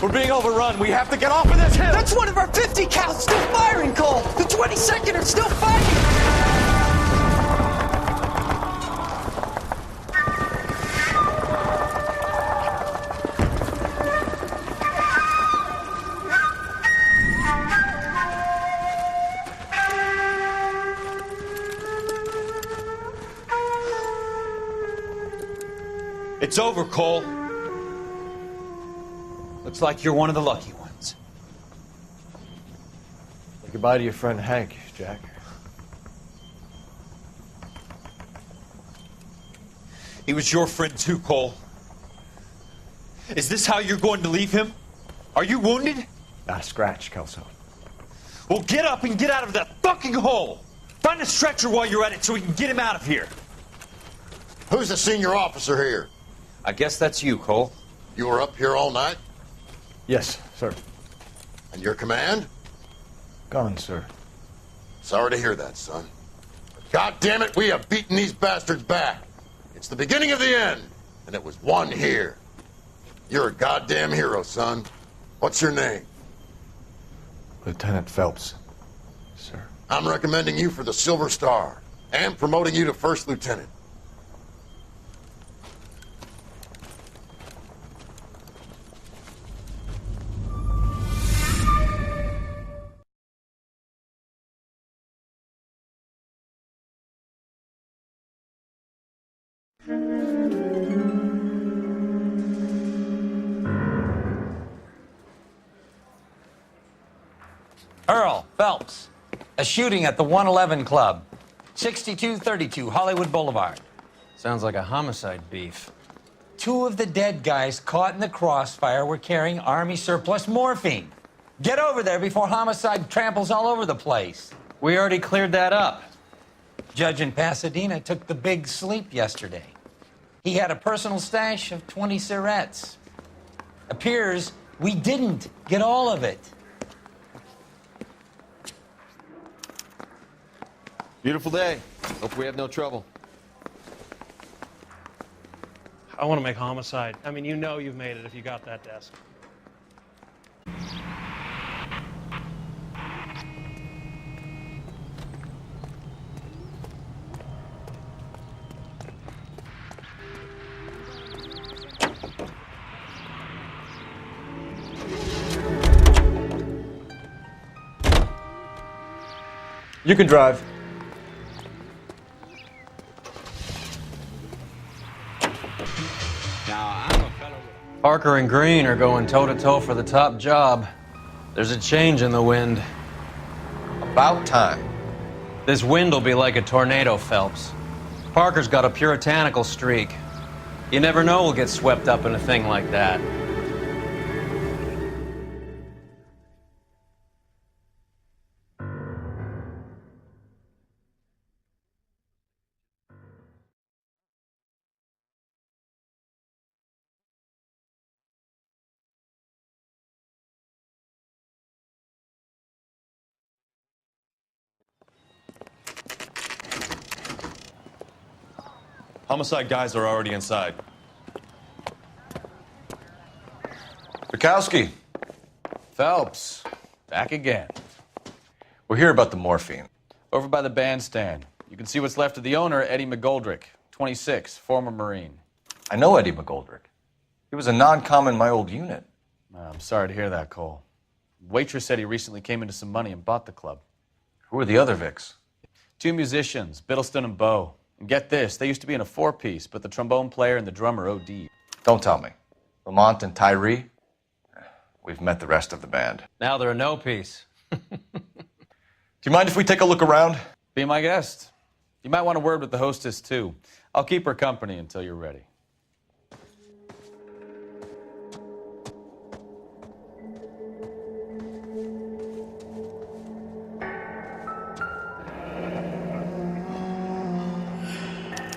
We're being overrun. We have to get off of this hill. That's one of our 50 cows still firing, Cole. The 22nd are still fighting. It's over, Cole. Looks like you're one of the lucky ones. Say goodbye to your friend Hank, Jack. He was your friend too, Cole. Is this how you're going to leave him? Are you wounded? Not a scratch, Kelso. Well, get up and get out of that fucking hole! Find a stretcher while you're at it so we can get him out of here. Who's the senior officer here? I guess that's you, Cole. You were up here all night? Yes, sir. And your command? Gone, sir. Sorry to hear that, son. God damn it, we have beaten these bastards back. It's the beginning of the end, and it was one here. You're a goddamn hero, son. What's your name? Lieutenant Phelps, sir. I'm recommending you for the Silver Star and promoting you to First Lieutenant. Earl Phelps, a shooting at the 111 Club, 6232 Hollywood Boulevard. Sounds like a homicide beef. Two of the dead guys caught in the crossfire were carrying Army surplus morphine. Get over there before homicide tramples all over the place. We already cleared that up. Judge in Pasadena took the big sleep yesterday. He had a personal stash of 20 cigarettes. Appears we didn't get all of it. Beautiful day. Hope we have no trouble. I want to make homicide. I mean, you know you've made it if you got that desk. You can drive. Parker and Green are going toe-to-toe for the top job. There's a change in the wind. About time. This wind will be like a tornado, Phelps. Parker's got a puritanical streak. You never know we'll get swept up in a thing like that. Homicide guys are already inside. Bukowski, Phelps, back again. we're here about the morphine. Over by the bandstand. You can see what's left of the owner, Eddie McGoldrick, 26, former Marine. I know Eddie McGoldrick. He was a non-com in my old unit. I'm sorry to hear that, Cole. Waitress said he recently came into some money and bought the club. Who are the other Vics? 2 musicians, Biddleston and Bow. And get this, they used to be in a four-piece, but the trombone player and the drummer OD'd. Don't tell me. Lamont and Tyree? We've met the rest of the band. Now they're a no-piece. Do you mind if we take a look around? Be my guest. You might want a word with the hostess, too. I'll keep her company until you're ready.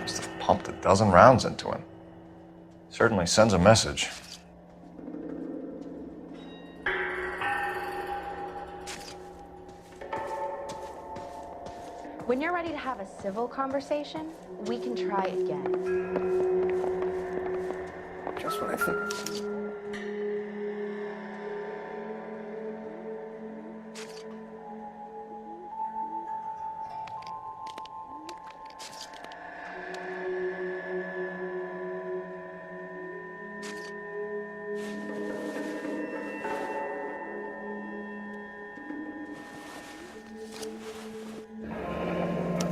Must have pumped a dozen rounds into him. Certainly sends a message. When you're ready to have a civil conversation, we can try again. Just what I think.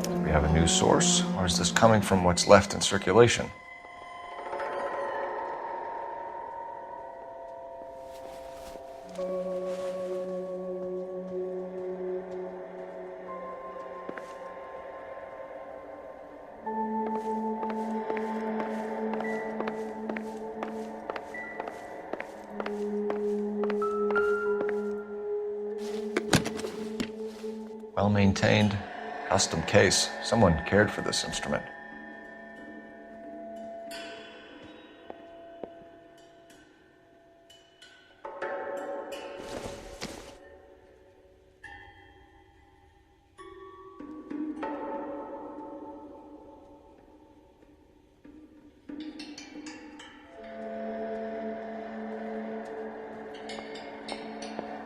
Do we have a news source, or is this coming from what's left in circulation? Well-maintained, custom case. Someone cared for this instrument.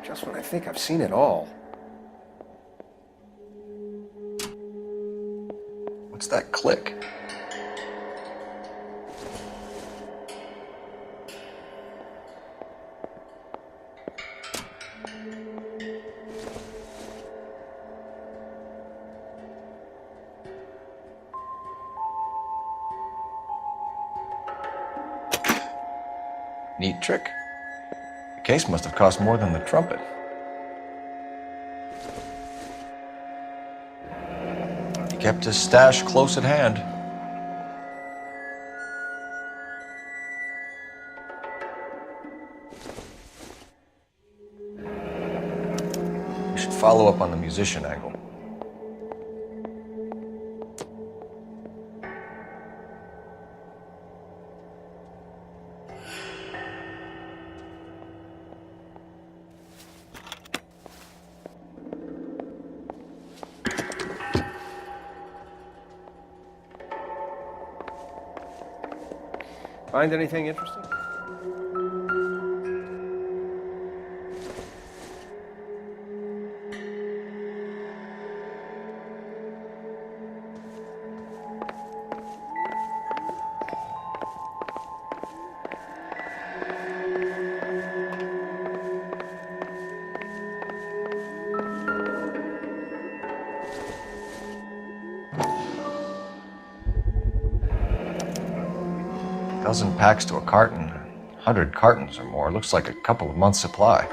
Just when I think I've seen it all. What's that click? Neat trick. The case must have cost more than the trumpet. He kept his stash close at hand. We should follow up on the musician angle. Find anything interesting? Dozen packs to a carton, 100 cartons or more. Looks like a couple of months' supply.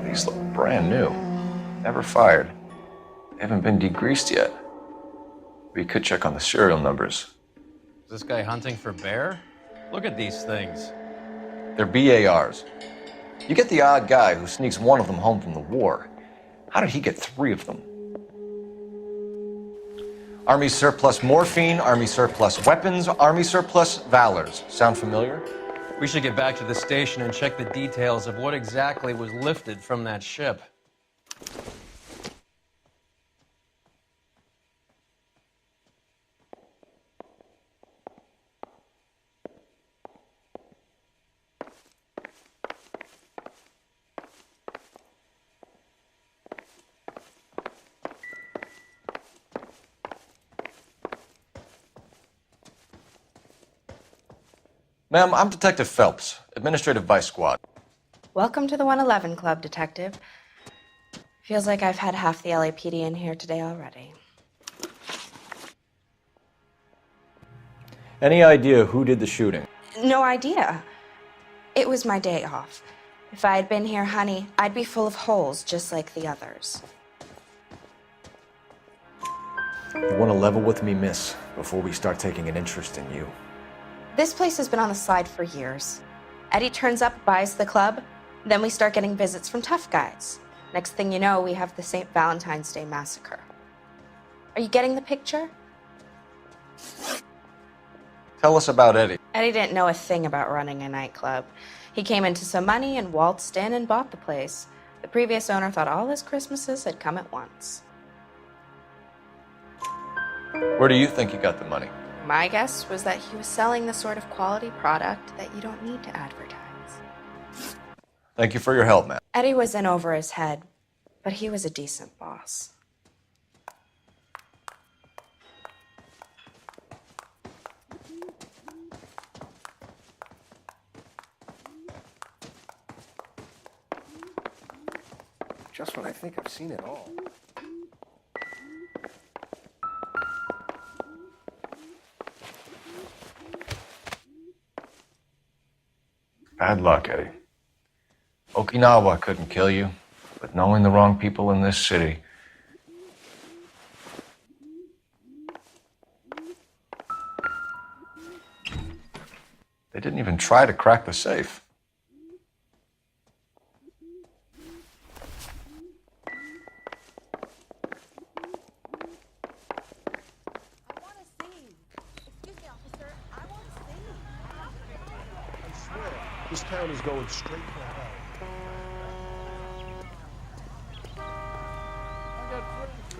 These look brand new. Never fired. They haven't been degreased yet. We could check on the serial numbers. Is this guy hunting for bear? Look at these things. They're BARs. You get the odd guy who sneaks one of them home from the war. How did he get 3 of them? Army surplus morphine, Army surplus weapons, Army surplus valors. Sound familiar? We should get back to the station and check the details of what exactly was lifted from that ship. Ma'am, I'm Detective Phelps, Administrative Vice Squad. Welcome to the 111 Club, Detective. Feels like I've had half the LAPD in here today already. Any idea who did the shooting? No idea. It was my day off. If I had been here, honey, I'd be full of holes just like the others. You want to level with me, miss, before we start taking an interest in you? This place has been on the slide for years. Eddie turns up, buys the club, then we start getting visits from tough guys. Next thing you know, we have the St. Valentine's Day massacre. Are you getting the picture? Tell us about Eddie. Eddie didn't know a thing about running a nightclub. He came into some money and waltzed in and bought the place. The previous owner thought all his Christmases had come at once. Where do you think he got the money? My guess was that he was selling the sort of quality product that you don't need to advertise. Thank you for your help, ma'am. Eddie was in over his head, but he was a decent boss. Just when I think I've seen it all. Bad luck, Eddie. Okinawa couldn't kill you, but knowing the wrong people in this city. They didn't even try to crack the safe. This town is going straight for hell.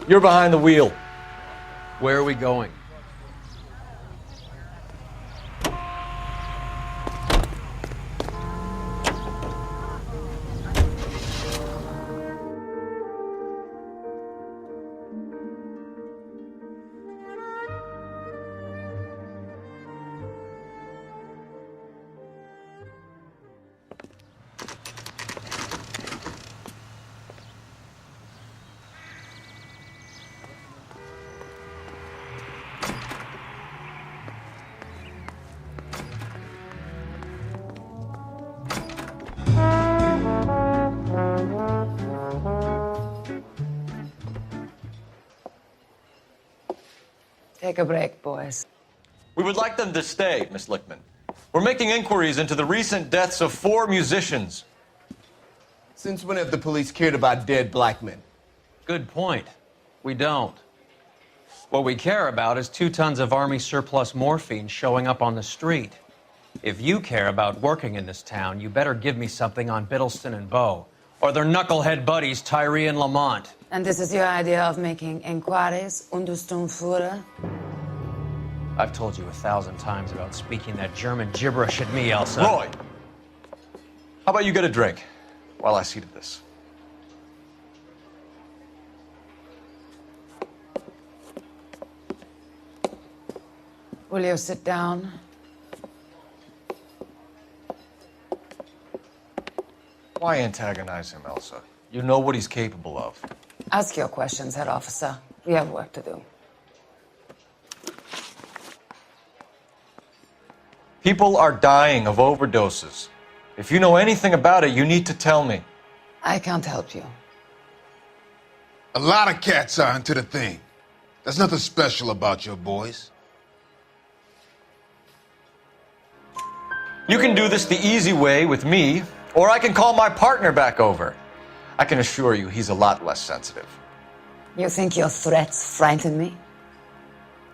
You're behind the wheel. Where are we going? Take a break, boys. We would like them to stay, Miss Lickman. We're making inquiries into the recent deaths of 4 musicians. Since when have the police cared about dead black men? Good point. We don't. What we care about is 2 tons of Army surplus morphine showing up on the street. If you care about working in this town, you better give me something on Biddleston and Bow, or their knucklehead buddies Tyree and Lamont. And this is your idea of making inquiries, Untersturmführer? I've told you 1,000 times about speaking that German gibberish at me, Elsa. Roy! How about you get a drink while I see to this? Will you sit down? Why antagonize him, Elsa? You know what he's capable of. Ask your questions, head officer. We have work to do. People are dying of overdoses. If you know anything about it, you need to tell me. I can't help you. A lot of cats are into the thing. There's nothing special about your boys. You can do this the easy way with me, or I can call my partner back over. I can assure you he's a lot less sensitive. You think your threats frighten me?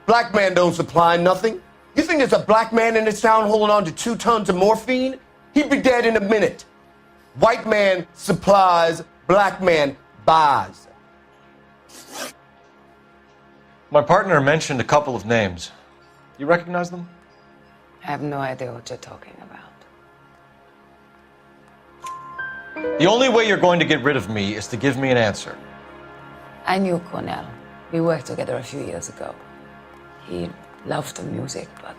Black man don't supply nothing. You think there's a black man in this town holding on to 2 tons of morphine? He'd be dead in a minute. White man supplies, black man buys. My partner mentioned a couple of names. You recognize them? I have no idea what you're talking about. The only way you're going to get rid of me is to give me an answer. I knew Cornell. We worked together a few years ago. He loved the music, but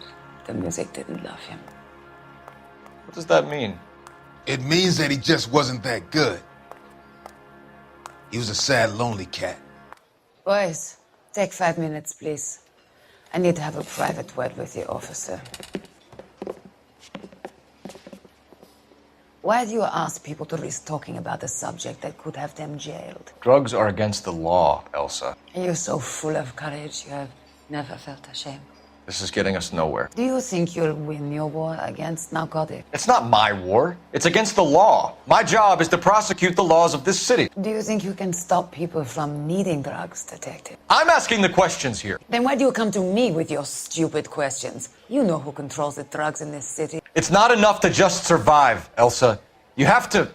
the music didn't love him. What does that mean? It means that he just wasn't that good. He was a sad, lonely cat. Boys, take 5 minutes, please. I need to have a private word with the officer. Why do you ask people to risk talking about a subject that could have them jailed? Drugs are against the law, Elsa. You're so full of courage, you have never felt ashamed. This is getting us nowhere. Do you think you'll win your war against narcotics? It's not my war. It's against the law. My job is to prosecute the laws of this city. Do you think you can stop people from needing drugs, Detective? I'm asking the questions here. Then why do you come to me with your stupid questions? You know who controls the drugs in this city. It's not enough to just survive, Elsa. You have to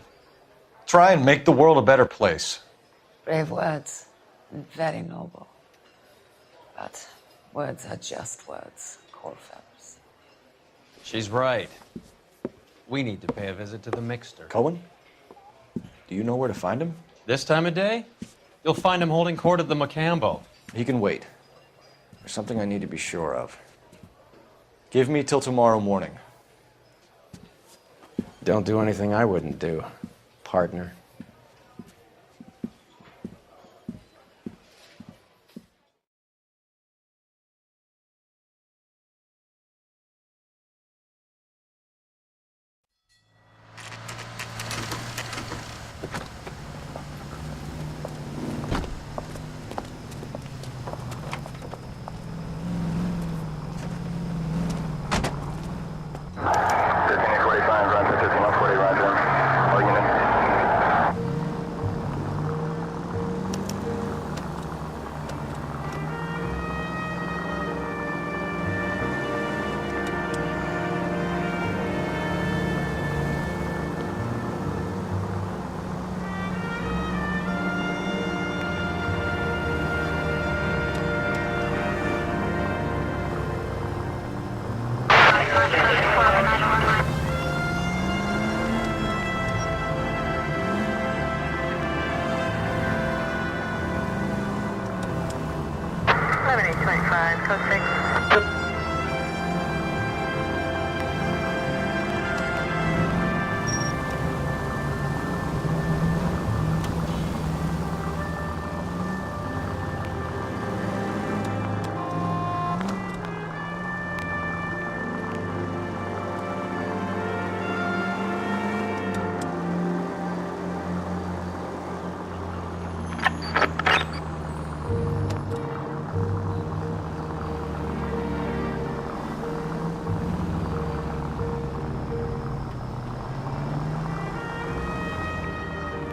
try and make the world a better place. Brave words, and very noble. But words are just words, Coalfellas. She's right. We need to pay a visit to the Mixter. Cohen? Do you know where to find him? This time of day? You'll find him holding court at the Macambo. He can wait. There's something I need to be sure of. Give me till tomorrow morning. Don't do anything I wouldn't do, partner.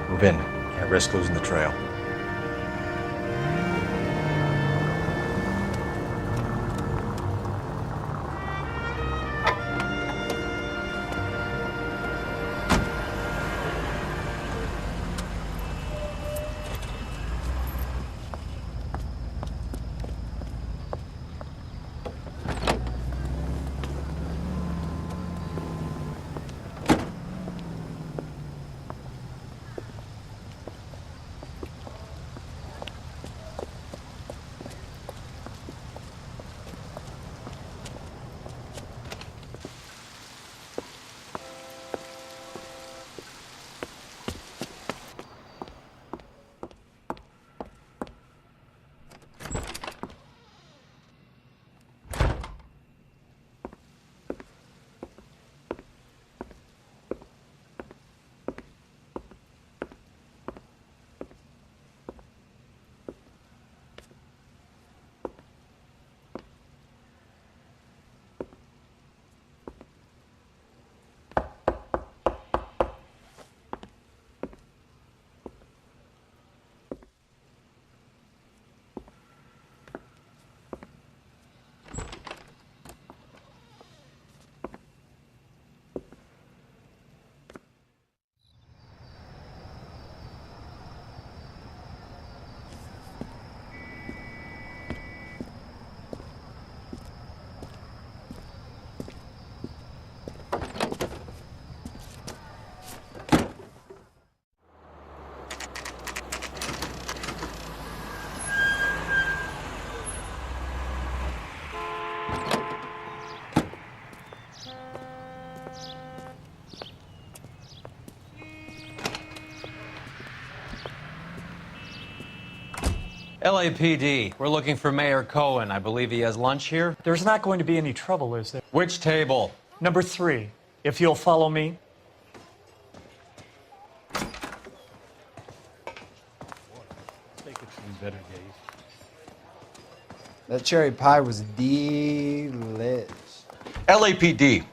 Move in. Can't risk losing the trail. LAPD, we're looking for Mayor Cohen. I believe he has lunch here. There's not going to be any trouble, is there? Which table? Number 3, if you'll follow me. Better days. That cherry pie was delish. LAPD,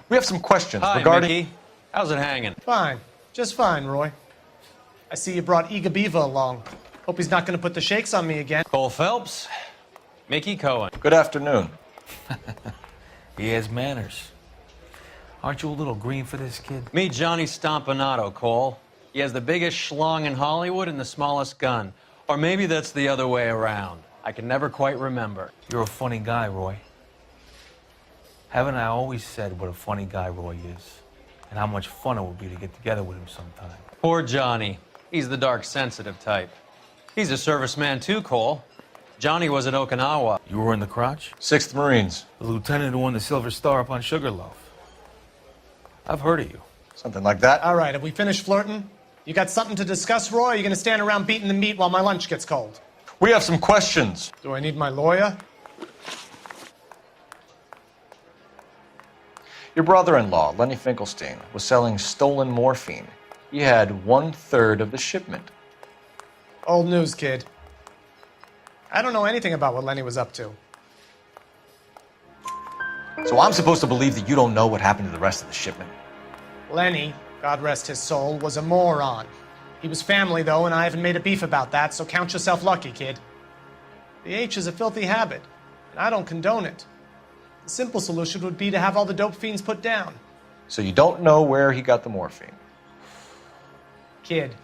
we have some questions Hi, regarding... Mickey. How's it hanging? Fine. Just fine, Roy. I see you brought Eager Beaver along. Hope he's not going to put the shakes on me again. Cole Phelps, Mickey Cohen. Good afternoon. He has manners. Aren't you a little green for this kid? Meet Johnny Stompanato, Cole. He has the biggest schlong in Hollywood and the smallest gun. Or maybe that's the other way around. I can never quite remember. You're a funny guy, Roy. Haven't I always said what a funny guy Roy is? And how much fun it would be to get together with him sometime. Poor Johnny. He's the dark, sensitive type. He's a serviceman too, Cole. Johnny was at Okinawa. You were in the crotch? 6th Marines. The lieutenant who won the Silver Star up on Sugarloaf. I've heard of you. Something like that. All right, have we finished flirting? You got something to discuss, Roy, or are you going to stand around beating the meat while my lunch gets cold? We have some questions. Do I need my lawyer? Your brother-in-law, Lenny Finkelstein, was selling stolen morphine. He had 1/3 of the shipment. Old news, kid. I don't know anything about what Lenny was up to. So I'm supposed to believe that you don't know what happened to the rest of the shipment? Lenny, God rest his soul, was a moron. He was family, though, and I haven't made a beef about that, so count yourself lucky, kid. The H is a filthy habit, and I don't condone it. The simple solution would be to have all the dope fiends put down. So you don't know where he got the morphine? Kid,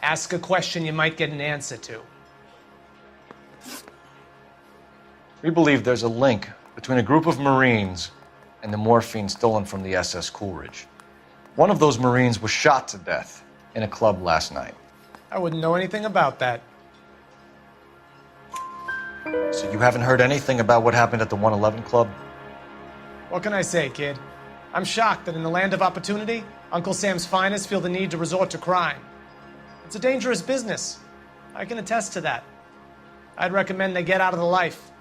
ask a question you might get an answer to. We believe there's a link between a group of Marines and the morphine stolen from the SS Coolidge. One of those Marines was shot to death in a club last night. I wouldn't know anything about that. So you haven't heard anything about what happened at the 111 Club? What can I say, kid? I'm shocked that in the land of opportunity, Uncle Sam's finest feel the need to resort to crime. It's a dangerous business. I can attest to that. I'd recommend they get out of the life.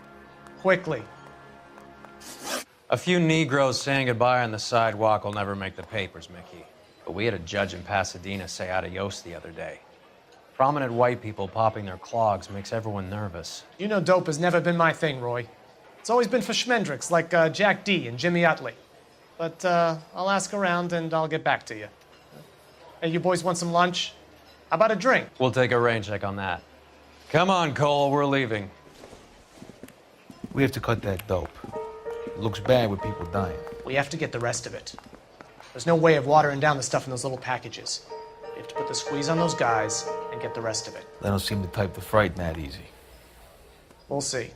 Quickly. A few Negroes saying goodbye on the sidewalk will never make the papers, Mickey. But we had a judge in Pasadena say adios the other day. Prominent white people popping their clogs makes everyone nervous. You know dope has never been my thing, Roy. It's always been for schmendricks like Jack D. and Jimmy Utley. But I'll ask around and I'll get back to you. Hey, you boys want some lunch? How about a drink? We'll take a rain check on that. Come on, Cole, we're leaving. We have to cut that dope. It looks bad with people dying. We have to get the rest of it. There's no way of watering down the stuff in those little packages. We have to put the squeeze on those guys and get the rest of it. They don't seem the type to frighten that easy. We'll see.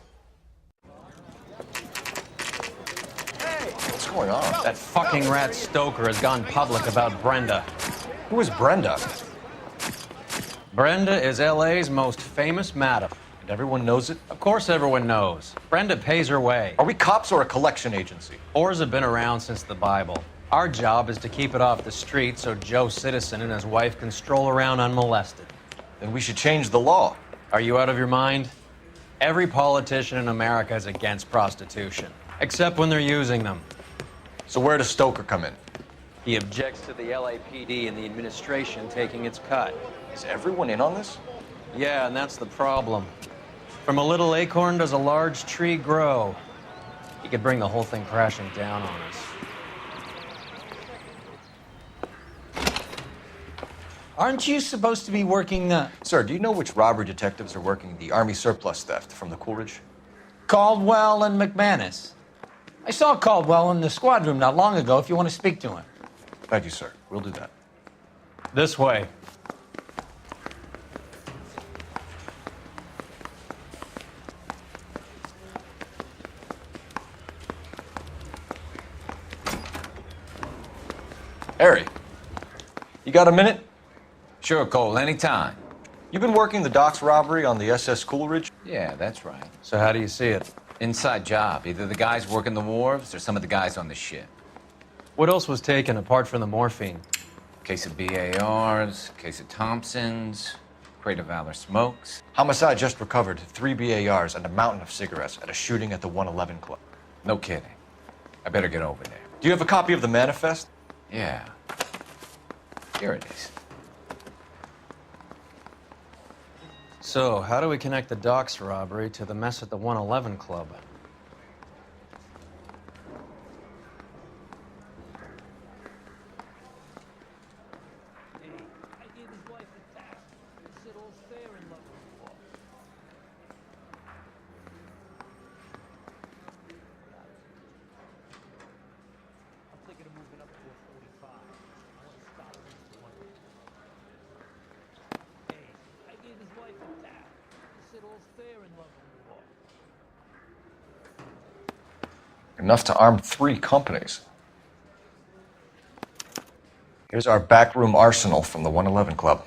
What's going on? That fucking rat Stoker has gone public about Brenda. Who is Brenda? Brenda is LA's most famous madam. And everyone knows it? Of course everyone knows. Brenda pays her way. Are we cops or a collection agency? Whores have been around since the Bible. Our job is to keep it off the street so Joe Citizen and his wife can stroll around unmolested. Then we should change the law. Are you out of your mind? Every politician in America is against prostitution, except when they're using them. So where does Stoker come in? He objects to the LAPD and the administration taking its cut. Is everyone in on this? Yeah, and that's the problem. From a little acorn does a large tree grow. He could bring the whole thing crashing down on us. Aren't you supposed to be working Sir, do you know which robbery detectives are working the Army surplus theft from the Coolidge? Caldwell and McManus? I saw Caldwell in the squad room not long ago if you want to speak to him. Thank you, sir. We'll do that. This way. Harry, you got a minute? Sure, Cole, anytime. You've been working the docks robbery on the SS Coolidge? Yeah, that's right. So how do you see it? Inside job. Either the guys working the wharves or some of the guys on the ship. What else was taken apart from the morphine? Case of BARs, case of Thompsons. Crate of Valor smokes. Homicide just recovered 3 BARs and a mountain of cigarettes at a shooting at the 111 Club. No kidding. I better get over there. Do you have a copy of the manifest? Yeah. Here it is. So, how do we connect the docks robbery to the mess at the 111 Club? Enough to arm 3 companies. Here's our backroom arsenal from the 111 Club.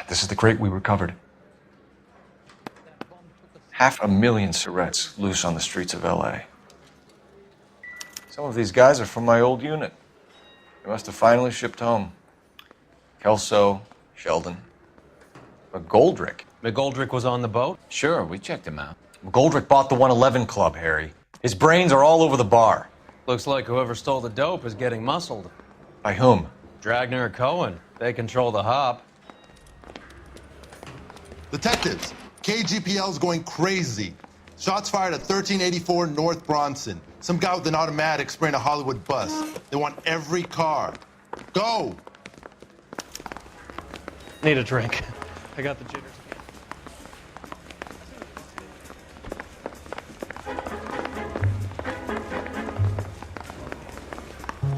This is the crate we recovered. 500,000 cigarettes loose on the streets of LA. Some of these guys are from my old unit. They must have finally shipped home. Kelso, Sheldon, McGoldrick. McGoldrick was on the boat? Sure, we checked him out. McGoldrick bought the 111 Club, Harry. His brains are all over the bar. Looks like whoever stole the dope is getting muscled. By whom? Dragner or Cohen. They control the hop. Detectives, KGPL's going crazy. Shots fired at 1384 North Bronson. Some guy with an automatic spraying a Hollywood bus. They want every car. Go! Need a drink. I got the jitters again.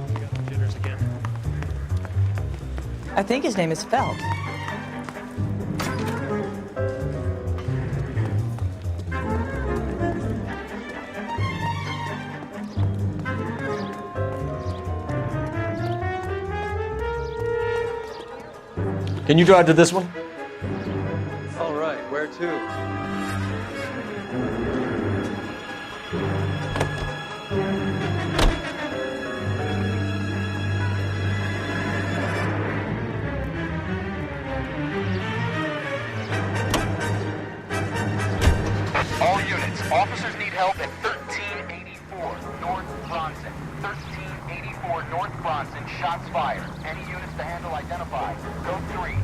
I got the jitters again. I think his name is Feld. Can you drive to this one? All right, where to? All units, officers need help at 1384 North Bronson. 1384 North Bronson, shots fired. Any units to handle identified. Code 3.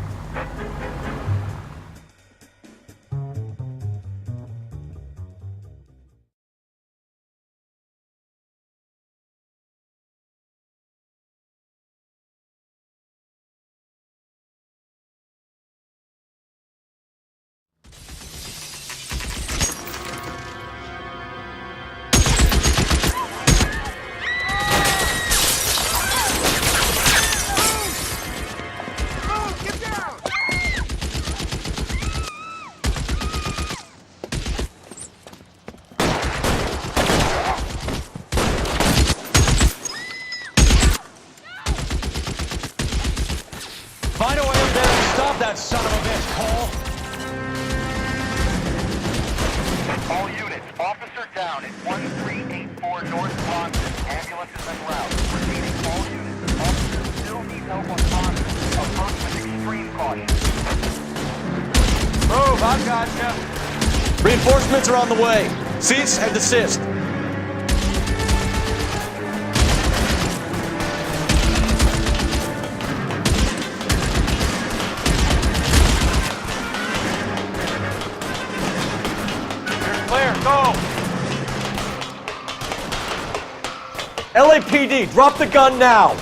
Find a way up there and stop that son of a bitch, Cole! All units, officer down at 1384 North Bronson. Ambulance is en route. Repeating, all units, officers still need help on Bronson. Approach with extreme caution. Move, I've got you. Reinforcements are on the way. Cease and desist. Clear, go! LAPD, drop the gun now!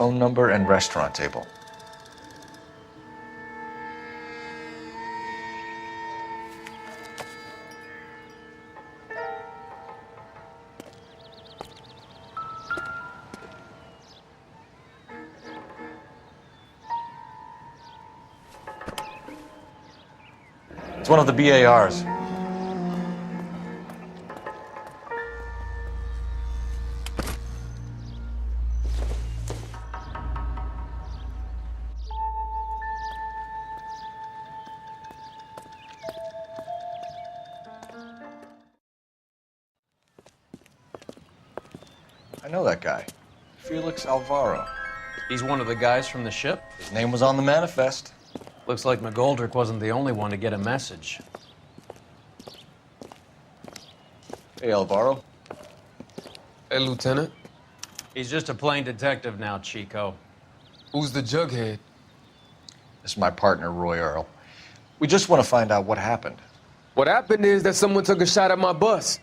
phone number and restaurant table. It's one of the BARs. I know that guy. Felix Alvaro. He's one of the guys from the ship? His name was on the manifest. Looks like McGoldrick wasn't the only one to get a message. Hey, Alvaro. Hey, Lieutenant. He's just a plain detective now, Chico. Who's the jughead? This is my partner, Roy Earl. We just want to find out what happened. What happened is that someone took a shot at my bus.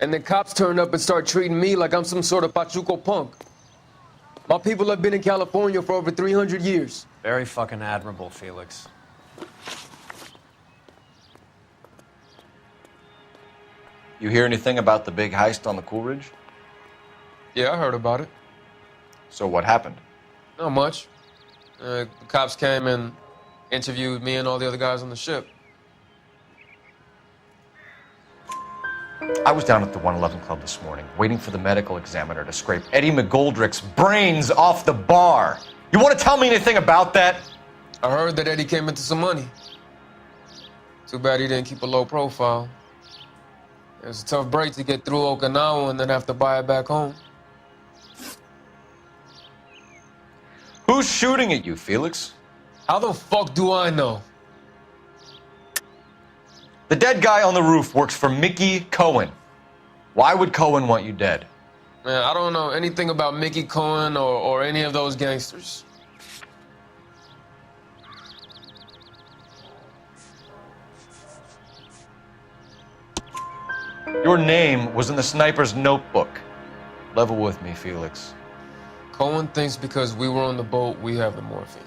And then cops turned up and started treating me like I'm some sort of Pachuco punk. My people have been in California for over 300 years. Very fucking admirable, Felix. You hear anything about the big heist on the Coolidge? Yeah, I heard about it. So what happened? Not much. The cops came and interviewed me and all the other guys on the ship. I was down at the 111 Club this morning, waiting for the medical examiner to scrape Eddie McGoldrick's brains off the bar. You want to tell me anything about that? I heard that Eddie came into some money. Too bad he didn't keep a low profile. It was a tough break to get through Okinawa and then have to buy it back home. Who's shooting at you, Felix? How the fuck do I know? The dead guy on the roof works for Mickey Cohen. Why would Cohen want you dead? Man, I don't know anything about Mickey Cohen or any of those gangsters. Your name was in the sniper's notebook. Level with me, Felix. Cohen thinks because we were on the boat, we have the morphine.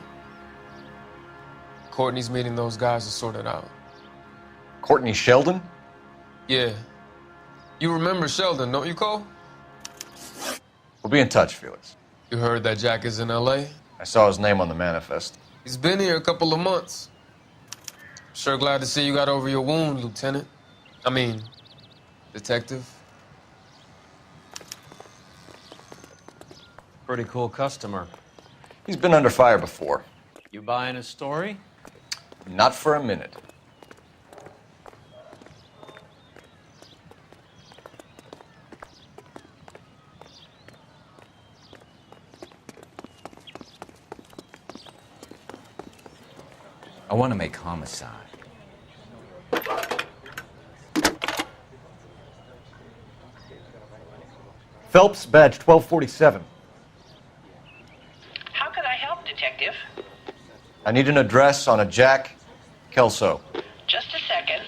Courtney's meeting those guys to sort it out. Courtney Sheldon? Yeah. You remember Sheldon, don't you, Cole? We'll be in touch, Felix. You heard that Jack is in L.A.? I saw his name on the manifest. He's been here a couple of months. Sure glad to see you got over your wound, Lieutenant. I mean, Detective. Pretty cool customer. He's been under fire before. You buying his story? Not for a minute. I want to make homicide. Phelps, badge 1247. How can I help, Detective? I need an address on a Jack Kelso. Just a second.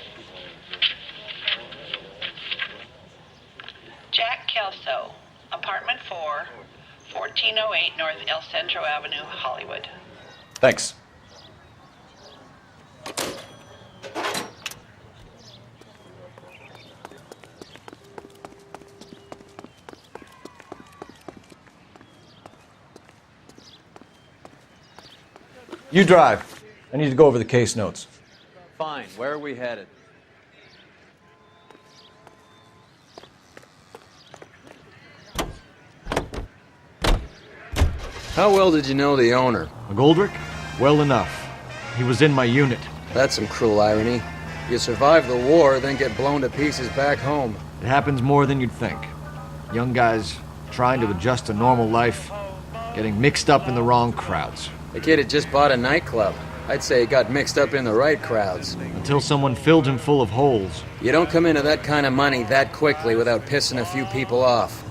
Jack Kelso, apartment 4, 1408 North El Centro Avenue, Hollywood. Thanks. You drive. I need to go over the case notes. Fine. Where are we headed? How well did you know the owner? McGoldrick? Well enough. He was in my unit. That's some cruel irony. You survive the war, then get blown to pieces back home. It happens more than you'd think. Young guys trying to adjust to normal life, getting mixed up in the wrong crowds. The kid had just bought a nightclub. I'd say he got mixed up in the right crowds. Until someone filled him full of holes. You don't come into that kind of money that quickly without pissing a few people off.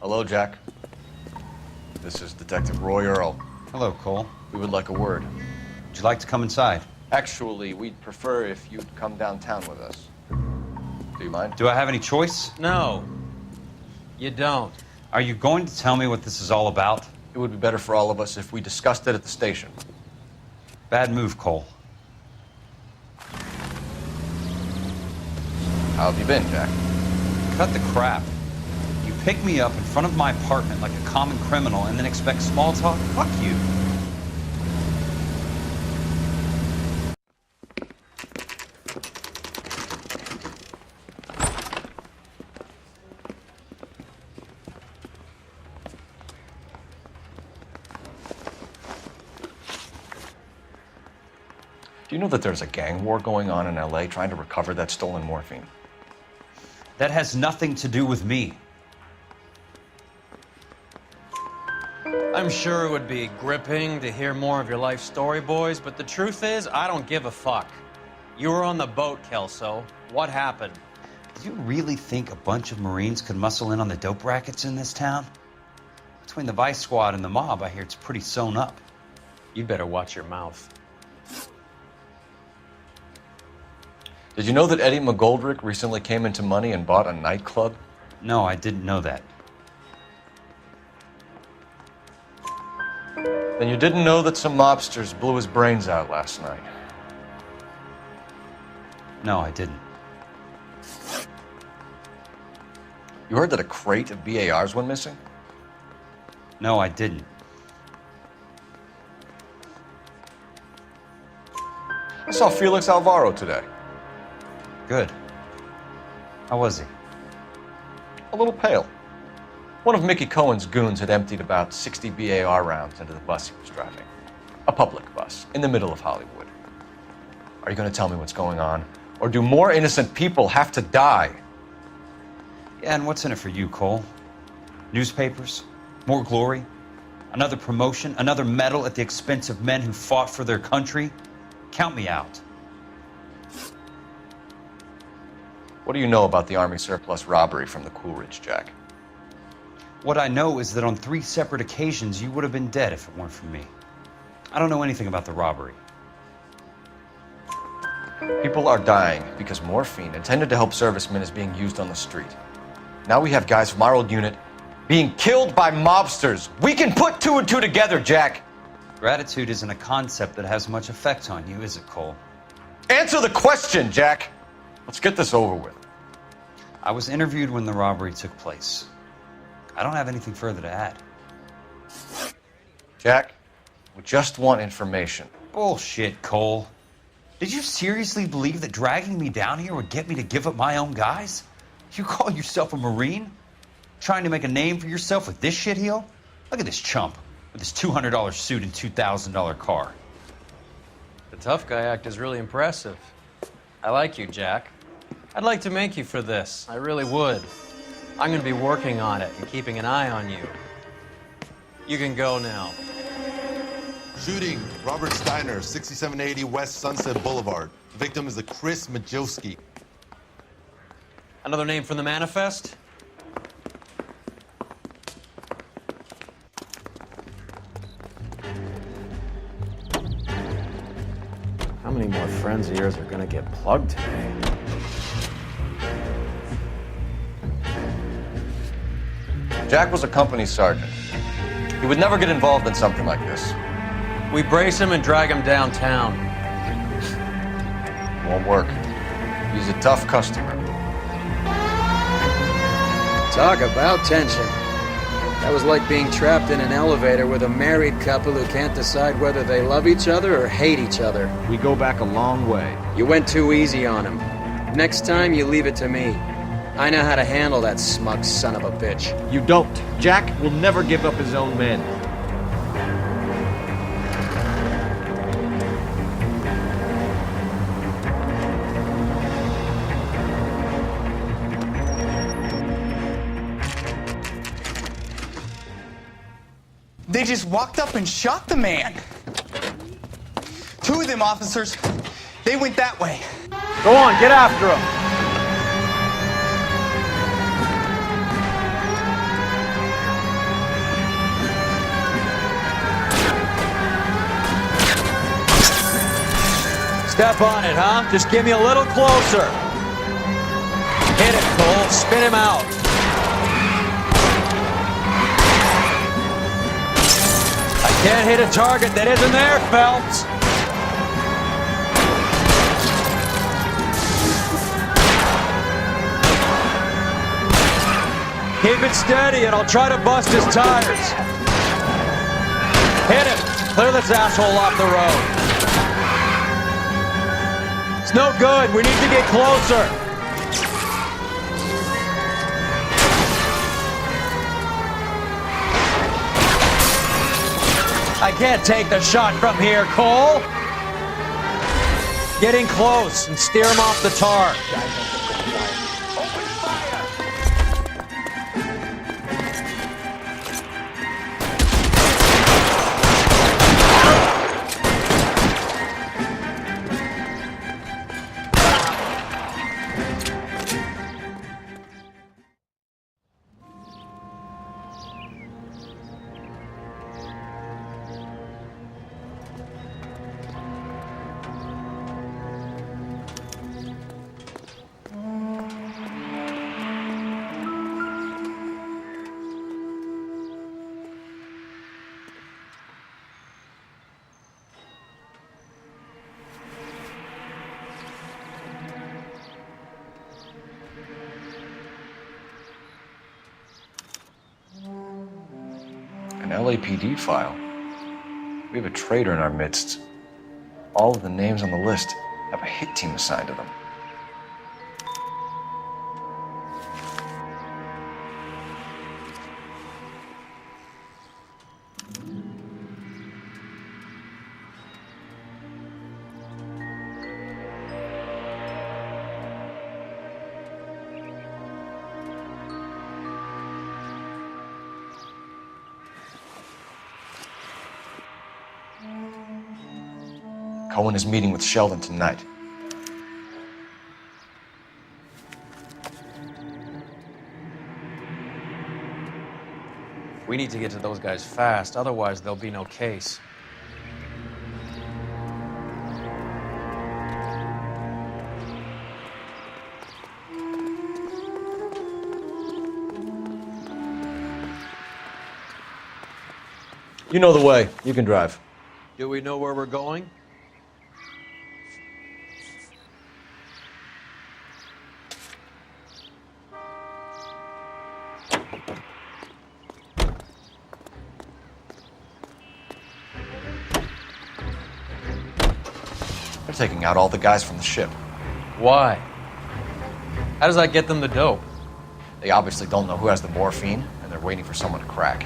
Hello, Jack. This is Detective Roy Earl. Hello, Cole. We would like a word. Would you like to come inside? Actually, we'd prefer if you'd come downtown with us. Do you mind? Do I have any choice? No, you don't. Are you going to tell me what this is all about? It would be better for all of us if we discussed it at the station. Bad move, Cole. How have you been, Jack? Cut the crap. You pick me up in front of my apartment like a common criminal and then expect small talk? Fuck you. Do you know that there's a gang war going on in LA trying to recover that stolen morphine? That has nothing to do with me. I'm sure it would be gripping to hear more of your life story, boys, but the truth is, I don't give a fuck. You were on the boat, Kelso. What happened? Do you really think a bunch of Marines could muscle in on the dope rackets in this town? Between the Vice Squad and the mob, I hear it's pretty sewn up. You'd better watch your mouth. Did you know that Eddie McGoldrick recently came into money and bought a nightclub? No, I didn't know that. Then you didn't know that some mobsters blew his brains out last night? No, I didn't. You heard that a crate of BARs went missing? No, I didn't. I saw Felix Alvaro today. Good. How was he? A little pale. One of Mickey Cohen's goons had emptied about 60 BAR rounds into the bus he was driving. A public bus, in the middle of Hollywood. Are you going to tell me what's going on? Or do more innocent people have to die? Yeah, and what's in it for you, Cole? Newspapers? More glory? Another promotion? Another medal at the expense of men who fought for their country? Count me out. What do you know about the Army surplus robbery from the Coolidge, Jack? What I know is that on 3 separate occasions, you would have been dead if it weren't for me. I don't know anything about the robbery. People are dying because morphine intended to help servicemen is being used on the street. Now we have guys from our old unit being killed by mobsters. We can put 2 and 2 together, Jack. Gratitude isn't a concept that has much effect on you, is it, Cole? Answer the question, Jack. Let's get this over with. I was interviewed when the robbery took place. I don't have anything further to add. Jack, we just want information. Bullshit, Cole. Did you seriously believe that dragging me down here would get me to give up my own guys? You call yourself a Marine? Trying to make a name for yourself with this shitheel? Look at this chump with his $200 suit and $2,000 car. The tough guy act is really impressive. I like you, Jack. I'd like to make you for this. I really would. I'm going to be working on it and keeping an eye on you. You can go now. Shooting, Robert Steiner, 6780 West Sunset Boulevard. The victim is a Chris Majowski. Another name from the manifest? How many more friends of yours are going to get plugged today? Jack was a company sergeant. He would never get involved in something like this. We brace him and drag him downtown. Won't work. He's a tough customer. Talk about tension. That was like being trapped in an elevator with a married couple who can't decide whether they love each other or hate each other. We go back a long way. You went too easy on him. Next time, you leave it to me. I know how to handle that smug son of a bitch. You don't. Jack will never give up his own men. They just walked up and shot the man. 2 of them officers, they went that way. Go on, get after him. Step on it, huh? Just give me a little closer. Hit it, Cole. Spin him out. I can't hit a target that isn't there, Phelps. Keep it steady and I'll try to bust his tires. Hit him. Clear this asshole off the road. It's no good. We need to get closer. I can't take the shot from here, Cole. Getting close and steer him off the tar. An LAPD file. We have a traitor in our midst. All of the names on the list have a hit team assigned to them. Cohen is meeting with Sheldon tonight. We need to get to those guys fast, otherwise there'll be no case. You know the way. You can drive. Do we know where we're going? They're taking out all the guys from the ship. Why? How does that get them the dope? They obviously don't know who has the morphine, and they're waiting for someone to crack.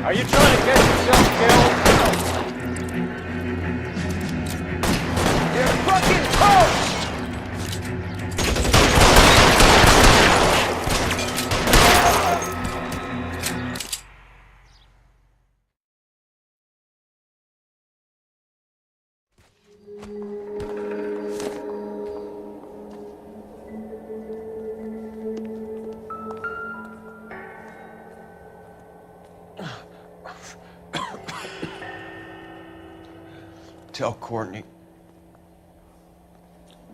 Are you trying to get yourself killed? You're fucking toast! Tell Courtney.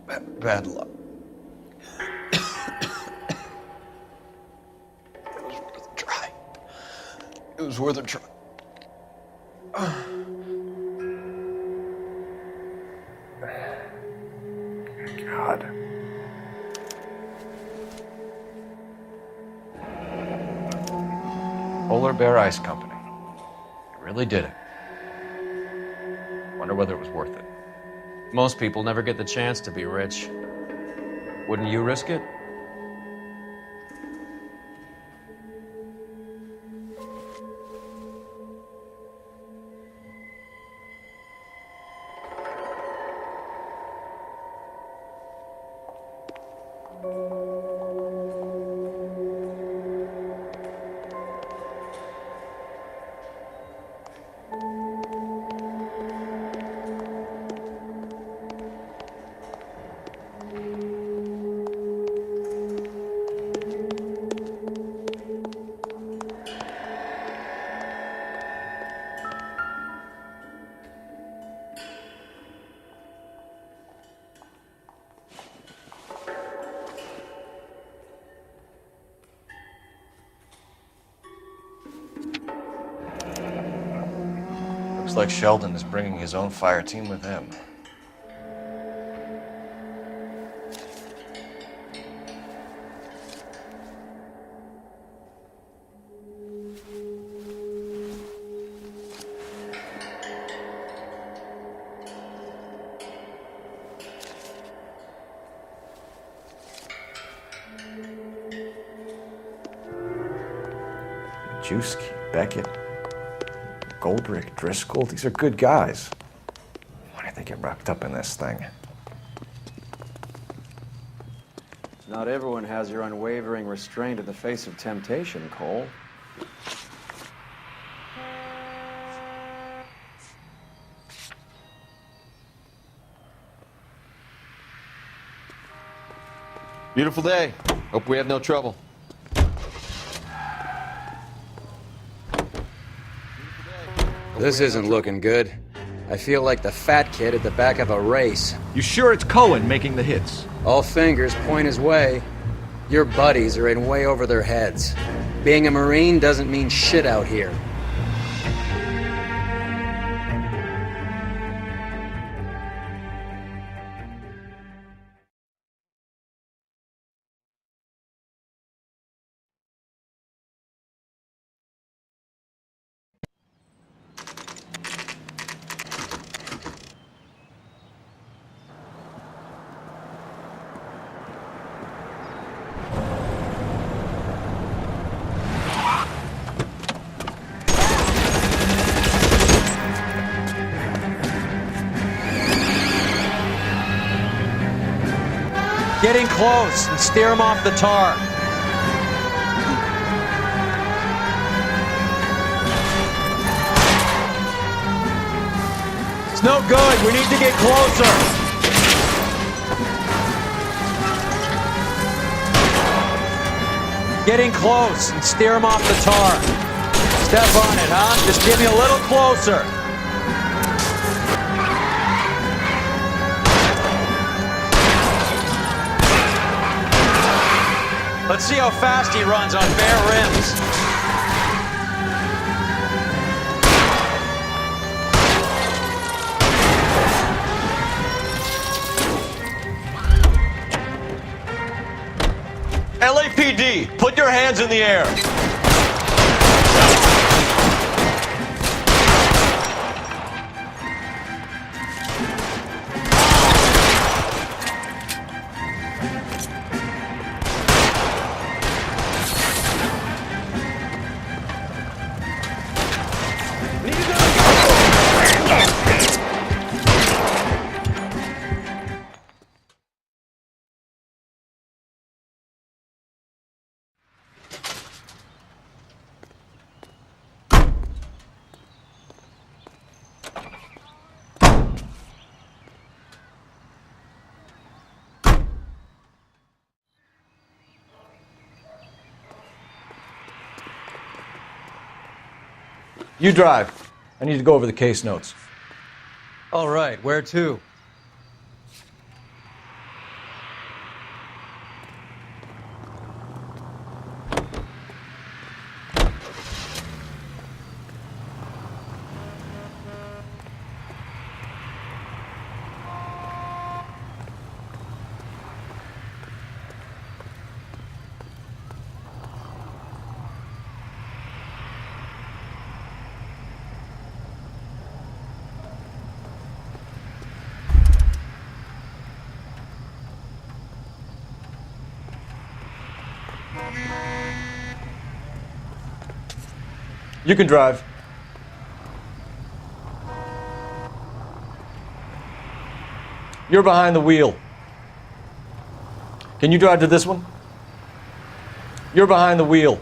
Bad luck. was worth a try. God. Polar Bear Ice Company. They really did it. Wonder whether it was worth it. Most people never get the chance to be rich. Wouldn't you risk it? Looks like Sheldon is bringing his own fire team with him. Majewski, Beckett, Goldrick, Driscoll, these are good guys. Why did they get wrapped up in this thing? Not everyone has your unwavering restraint in the face of temptation, Cole. Beautiful day. Hope we have no trouble. This isn't looking good. I feel like the fat kid at the back of a race. You sure it's Cohen making the hits? All fingers point his way. Your buddies are in way over their heads. Being a Marine doesn't mean shit out here. Getting close and steer him off the tar. It's no good. We need to get closer. Getting close and steer him off the tar. Step on it, huh? Just get me a little closer. Let's see how fast he runs on bare rims. LAPD, put your hands in the air. You drive. I need to go over the case notes. All right, where to? You can drive. You're behind the wheel. Can you drive to this one? You're behind the wheel.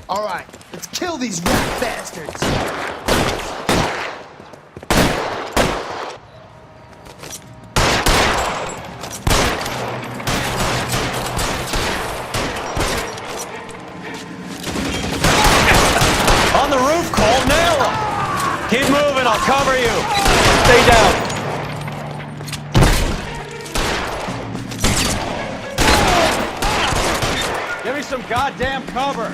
All right, let's kill these rat bastards. On the roof, Cole, nail him! Keep moving, I'll cover you. Stay down. Give me some goddamn cover.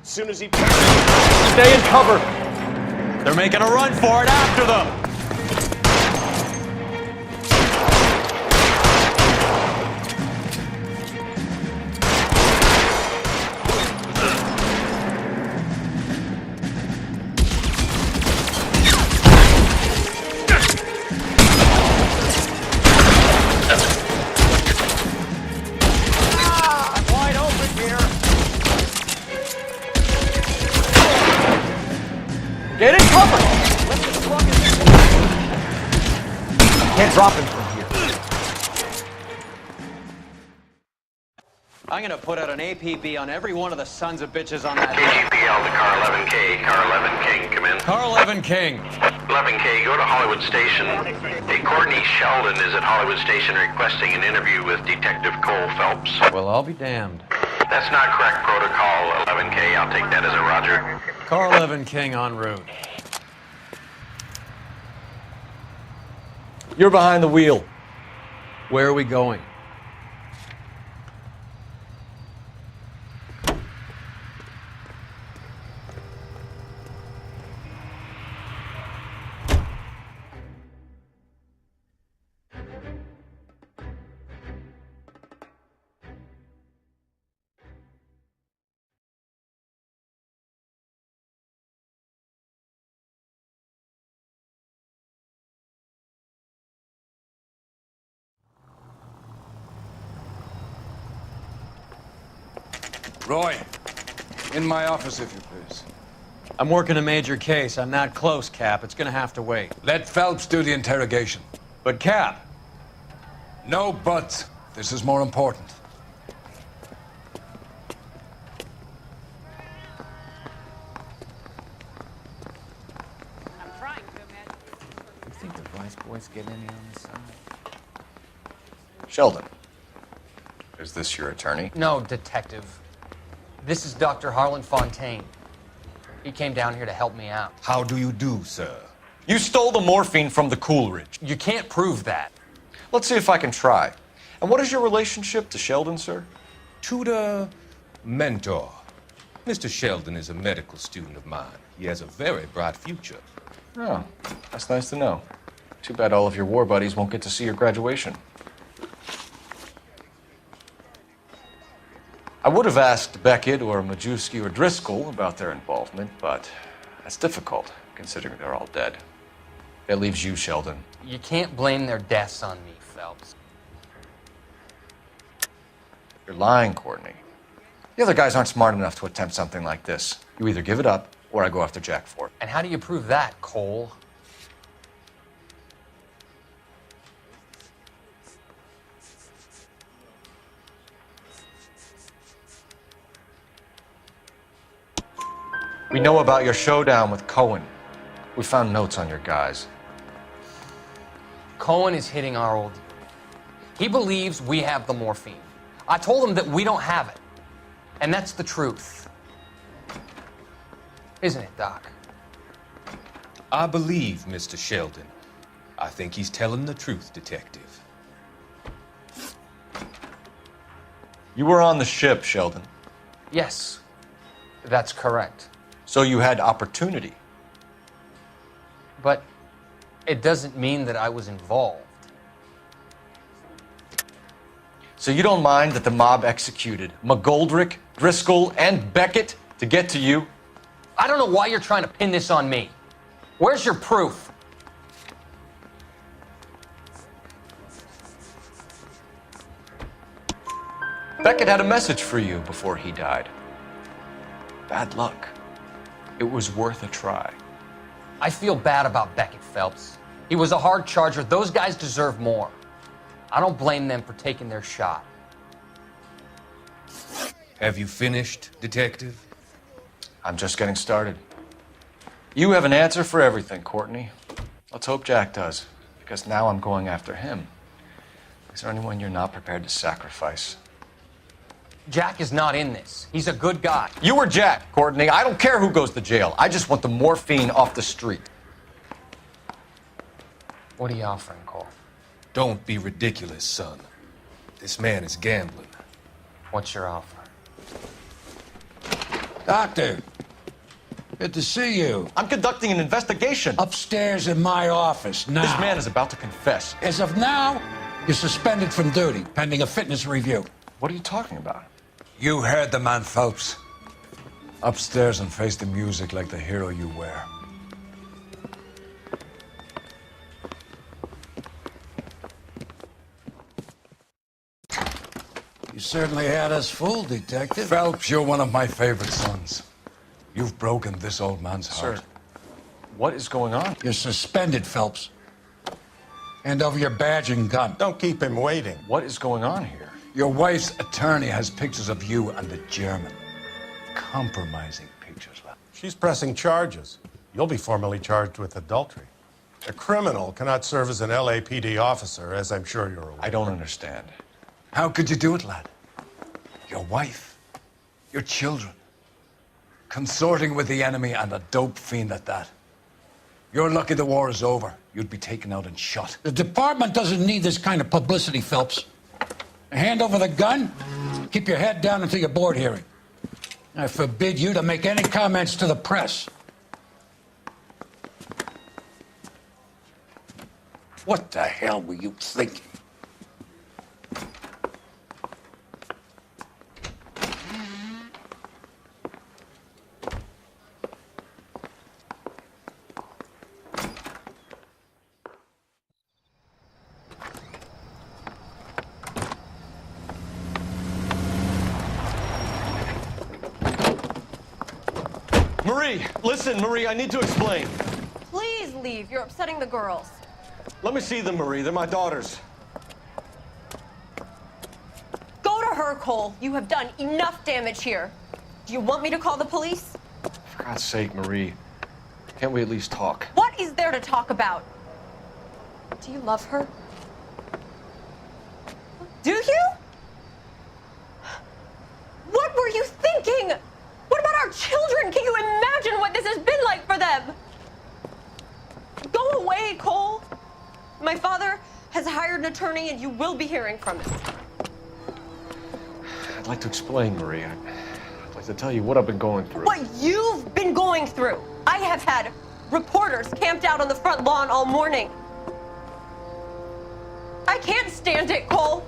Soon as he stay in cover. They're making a run for it after them. wide open here. Get in cover! Can't drop him from here. I'm gonna put out an APB on every one of the sons of bitches on that hill. KGPL to car 11K. Car 11 King, come in. Car 11 King. 11K, go to Hollywood Station. Hey, Courtney Sheldon is at Hollywood Station requesting an interview with Detective Cole Phelps. Well, I'll be damned. That's not correct protocol, 11K. I'll take that as a roger. Car 11 King en route. You're behind the wheel. Where are we going? Roy, in my office, if you please. I'm working a major case. I'm not close, Cap. It's gonna have to wait. Let Phelps do the interrogation. But, Cap. No buts. This is more important. I'm trying to imagine. Nice boys getting in here on the side. Sheldon, is this your attorney? No, detective. This is Dr. Harlan Fontaine. He came down here to help me out. How do you do, sir? You stole the morphine from the Coolidge. You can't prove that. Let's see if I can try. And what is your relationship to Sheldon, sir? Tutor, mentor. Mr. Sheldon is a medical student of mine. He has a very bright future. Oh, that's nice to know. Too bad all of your war buddies won't get to see your graduation. I would have asked Beckett or Majewski or Driscoll about their involvement, but that's difficult, considering they're all dead. That leaves you, Sheldon. You can't blame their deaths on me, Phelps. You're lying, Courtney. The other guys aren't smart enough to attempt something like this. You either give it up, or I go after Jack for it. And how do you prove that, Cole? We know about your showdown with Cohen. We found notes on your guys. Cohen is hitting our old... He believes we have the morphine. I told him that we don't have it. And that's the truth. Isn't it, Doc? I believe Mr. Sheldon. I think he's telling the truth, Detective. You were on the ship, Sheldon. Yes, that's correct. So you had opportunity. But it doesn't mean that I was involved. So you don't mind that the mob executed McGoldrick, Driscoll, and Beckett to get to you? I don't know why you're trying to pin this on me. Where's your proof? Beckett had a message for you before he died. Bad luck. It was worth a try. I feel bad about Beckett, Phelps. He was a hard charger. Those guys deserve more. I don't blame them for taking their shot. Have you finished, Detective? I'm just getting started. You have an answer for everything, Courtney. Let's hope Jack does, because now I'm going after him. Is there anyone you're not prepared to sacrifice? Jack is not in this. He's a good guy. You or Jack, Courtney. I don't care who goes to jail. I just want the morphine off the street. What are you offering, Cole? Don't be ridiculous, son. This man is gambling. What's your offer? Doctor, good to see you. I'm conducting an investigation. Upstairs in my office now. This man is about to confess. As of now, you're suspended from duty, pending a fitness review. What are you talking about? You heard the man, Phelps. Upstairs and face the music like the hero you were. You certainly had us fooled, Detective. Phelps, you're one of my favorite sons. You've broken this old man's heart. Sir, what is going on? You're suspended, Phelps. Hand over your badge and gun. Don't keep him waiting. What is going on here? Your wife's attorney has pictures of you and the German. Compromising pictures. She's pressing charges. You'll be formally charged with adultery. A criminal cannot serve as an LAPD officer, as I'm sure you're aware. I don't understand. How could you do it, lad? Your wife, your children, consorting with the enemy and a dope fiend at that. You're lucky the war is over. You'd be taken out and shot. The department doesn't need this kind of publicity, Phelps. Hand over the gun, keep your head down until your board hearing. I forbid you to make any comments to the press. What the hell were you thinking? Marie, listen, Marie, I need to explain. Please leave. You're upsetting the girls. Let me see them, Marie. They're my daughters. Go to her, Cole. You have done enough damage here. Do you want me to call the police? For God's sake, Marie. Can't we at least talk? What is there to talk about? Do you love her? Do you? What were you thinking? What about our children? Can you imagine what this has been like for them? Go away, Cole. My father has hired an attorney and you will be hearing from him. I'd like to explain, Marie. I'd like to tell you what I've been going through. What you've been going through. I have had reporters camped out on the front lawn all morning. I can't stand it, Cole.